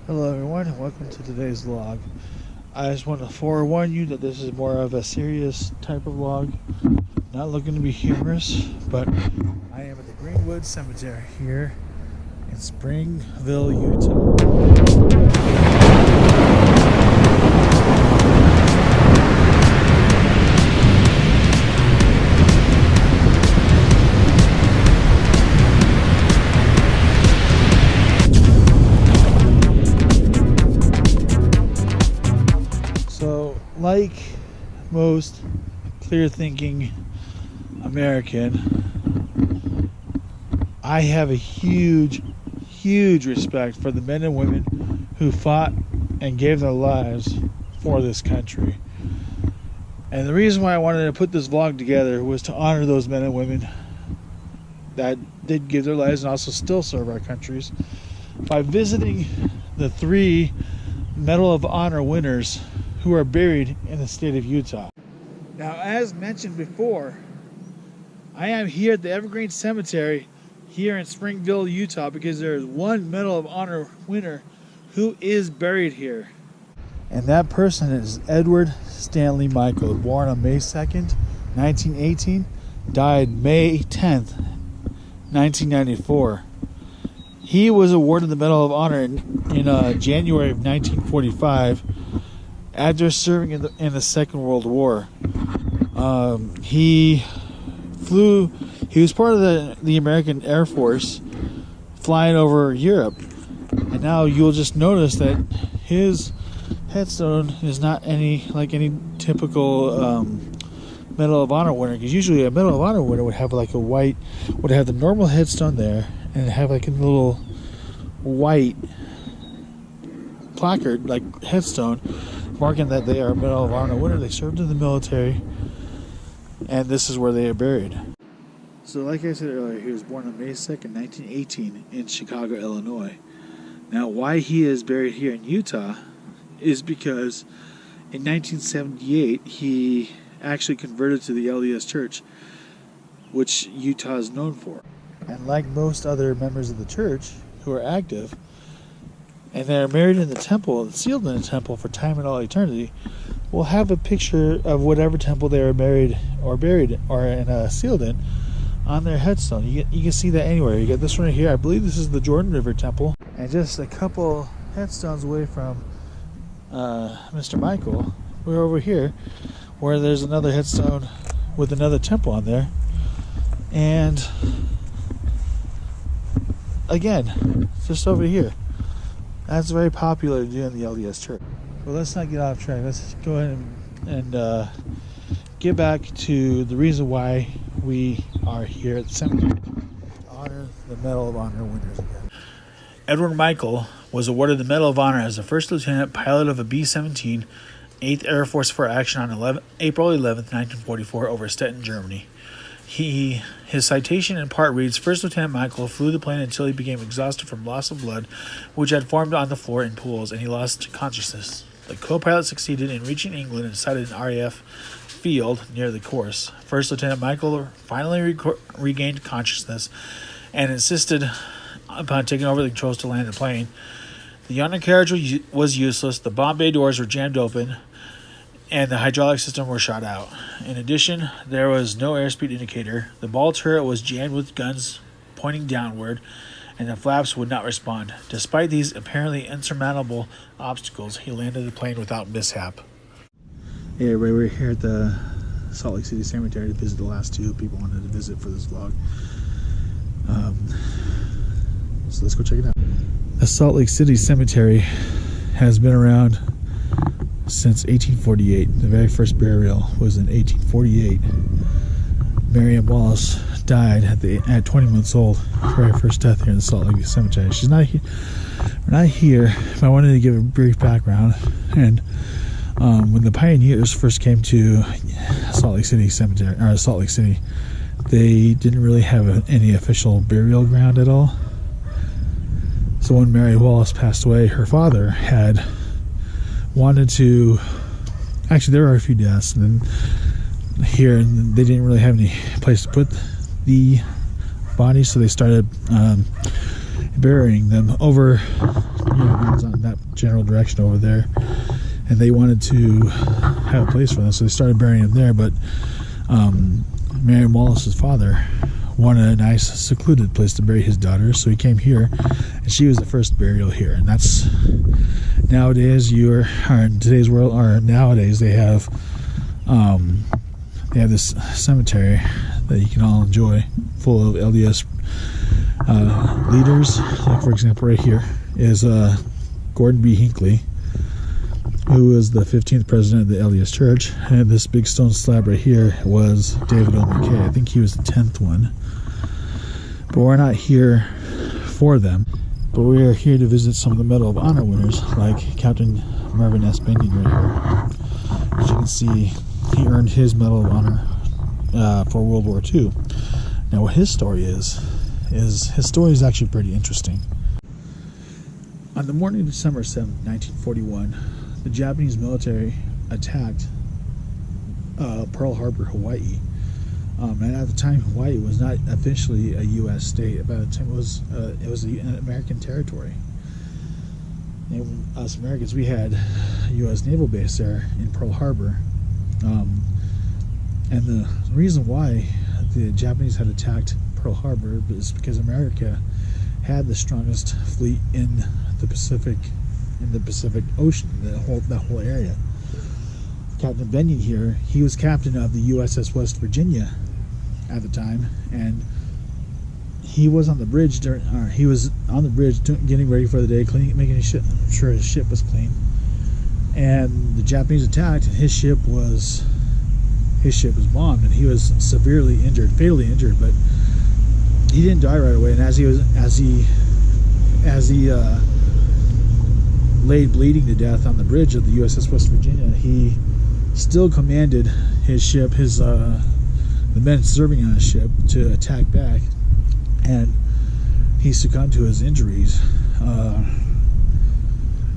Hello everyone and welcome to today's vlog. I just want to forewarn you that this is more of a serious type of vlog. Not looking to be humorous, but I am at the Greenwood Cemetery here in Springville, Utah. Like most clear-thinking American, I have a huge respect for the men and women who fought and gave their lives for this country. And the reason why I wanted to put this vlog together was to honor those men and women that did give their lives and also still serve our countries by visiting the 3 Medal of Honor winners who are buried in the state of Utah. Now, as mentioned before, I am here at the Evergreen Cemetery here in Springville, Utah, because there is one Medal of Honor winner who is buried here. And that person is Edward Stanley Michael, born on May 2nd, 1918, died May 10th, 1994. He was awarded the Medal of Honor in January of 1945 after serving in the Second World War. He was part of the American Air Force flying over Europe. And now you'll just notice that his headstone is not any typical Medal of Honor winner, because usually a Medal of Honor winner would have like would have the normal headstone there and have like a little white placard, like headstone, marking that they are a Medal of Honor winner. They served in the military, and this is where they are buried. So like I said earlier, he was born on May 2nd, 1918 in Chicago, Illinois. Now, why he is buried here in Utah is because in 1978, he actually converted to the LDS Church, which Utah is known for. And like most other members of the church who are active, and they're married in the temple and sealed in the temple for time and all eternity, we'll have a picture of whatever temple they are married or buried or sealed in on their headstone. You can see that anywhere. You got this one right here. I believe this is the Jordan River Temple. And just a couple headstones away from Mr. Michael, we're over here where there's another headstone with another temple on there. And again, just over here. That's very popular to do in the LDS Church. Well, let's not get off track. Let's go ahead and get back to the reason why we are here at the cemetery to honor the Medal of Honor winners again. Edward Michael was awarded the Medal of Honor as the first lieutenant pilot of a B-17 8th Air Force for action on April 11th, 1944 over Stettin, Germany. His citation in part reads, First Lieutenant Michael flew the plane until he became exhausted from loss of blood, which had formed on the floor in pools, and he lost consciousness. The co-pilot succeeded in reaching England and sighted an RAF field near the course. First Lieutenant Michael finally regained consciousness and insisted upon taking over the controls to land the plane. The undercarriage was useless, the bomb bay doors were jammed open, and the hydraulic system were shot out. In addition, there was no airspeed indicator. The ball turret was jammed with guns pointing downward, and the flaps would not respond. Despite these apparently insurmountable obstacles, he landed the plane without mishap. Hey everybody, we're here at the Salt Lake City Cemetery to visit the last 2 people wanted to visit for this vlog. So let's go check it out. The Salt Lake City Cemetery has been around since 1848. The very first burial was in 1848. Marianne Wallace died at 20 months old. Her very first death here in the Salt Lake Cemetery. She's not here. We're not here, but I wanted to give a brief background. And when the pioneers first came to Salt Lake City Cemetery, or Salt Lake City, they didn't really have any official burial ground at all. So when Mary Wallace passed away, her father had wanted to, actually there were a few deaths, and then here they didn't really have any place to put the bodies, so they started burying them over on that general direction over there, and they wanted to have a place for them, so they started burying him there. But Marion Wallace's father wanted a nice secluded place to bury his daughter, so he came here, and she was the first burial here. And that's nowadays in today's world, or nowadays they have this cemetery that you can all enjoy, full of LDS leaders. Like, for example, right here is Gordon B. Hinckley, who was the 15th president of the LDS Church, and this big stone slab right here was David O. McKay. I think he was the 10th one. But we're not here for them, but we are here to visit some of the Medal of Honor winners, like Captain Mervyn S. Bennion right here. As you can see, he earned his Medal of Honor for World War II. Now, what his story is his story is actually pretty interesting. On the morning of December 7, 1941, the Japanese military attacked Pearl Harbor, Hawaii. And at the time, Hawaii was not officially a U.S. state. By the time it was an American territory. And us Americans, we had a U.S. naval base there in Pearl Harbor. And the reason why the Japanese had attacked Pearl Harbor is because America had the strongest fleet in the Pacific Ocean, that whole area. Captain Bennion here, he was captain of the USS West Virginia at the time, and he was on the bridge getting ready for the day, making sure his ship was clean. And the Japanese attacked, and his ship was bombed, and he was fatally injured, but he didn't die right away. And as he laid bleeding to death on the bridge of the USS West Virginia, he still commanded his ship, the men serving on his ship, to attack back, and he succumbed to his injuries.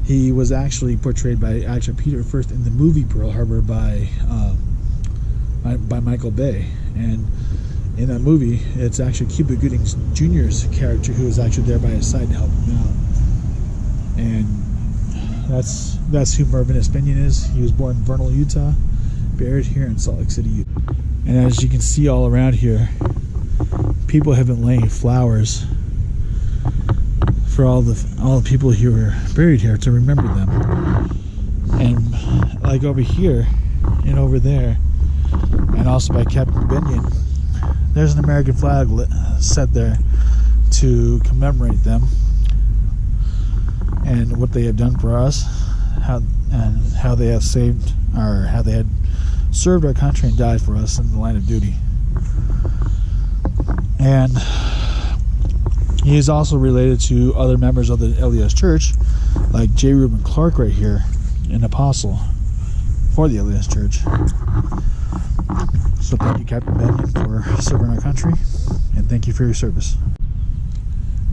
He was actually portrayed by actor Peter Firth in the movie Pearl Harbor by Michael Bay, and in that movie, it's actually Cuba Gooding Jr.'s character who was actually there by his side to help him out. And that's who Mervyn S. Bennion is. He was born in Vernal, Utah, buried here in Salt Lake City, Utah. And as you can see all around here, people have been laying flowers for all the people who were buried here to remember them. And like over here and over there, and also by Captain Bennion, there's an American flag set there to commemorate them and what they have done for us, how they have saved, or how they had served our country and died for us in the line of duty. And he is also related to other members of the LDS Church, like J. Reuben Clark right here, an apostle for the LDS Church. So thank you, Captain Bennion, for serving our country, and thank you for your service.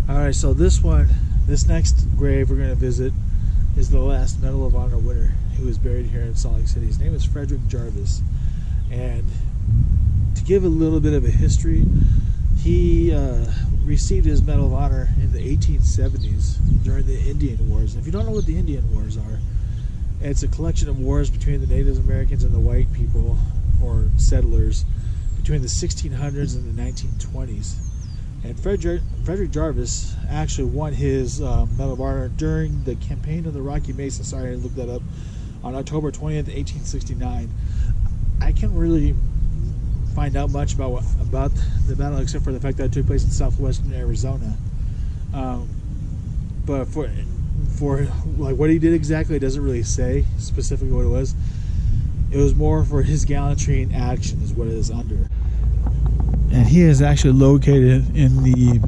Alright, so this next grave we're going to visit is the last Medal of Honor winner who was buried here in Salt Lake City. His name is Frederick Jarvis. And to give a little bit of a history, he received his Medal of Honor in the 1870s during the Indian Wars. And if you don't know what the Indian Wars are, it's a collection of wars between the Native Americans and the white people, or settlers, between the 1600s and the 1920s. And Frederick Jarvis actually won his Medal of Honor during the campaign of the Rocky Mesa. Sorry, I looked that up. On October 20th, 1869. I can't really find out much about the battle, except for the fact that it took place in southwestern Arizona. But for like what he did exactly, it doesn't really say specifically what it was. It was more for his gallantry in action, is what it is under. And he is actually located in the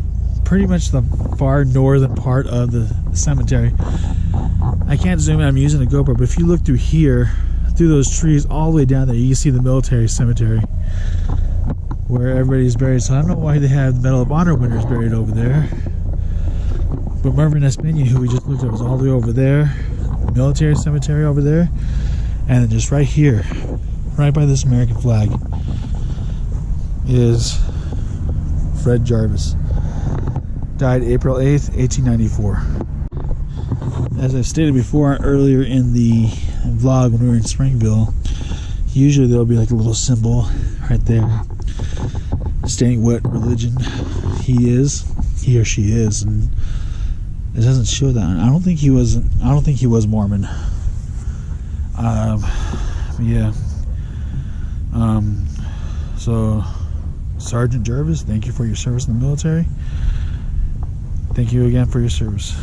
pretty much the far northern part of the cemetery. I can't zoom in, I'm using a GoPro, but if you look through here, through those trees all the way down there, you can see the military cemetery where everybody's buried. So I don't know why they have the Medal of Honor winners buried over there, but Mervyn S. Bennion, who we just looked at, was all the way over there, the military cemetery over there, and then just right here, right by this American flag, is Fred Jarvis. Died April 8th, 1894. as I stated before earlier in the vlog when we were in Springville, usually there'll be like a little symbol right there stating what religion he or she is, and it doesn't show that. I don't think he was Mormon. Yeah. So Sergeant Jarvis, thank you for your service in the military. Thank you again for your service.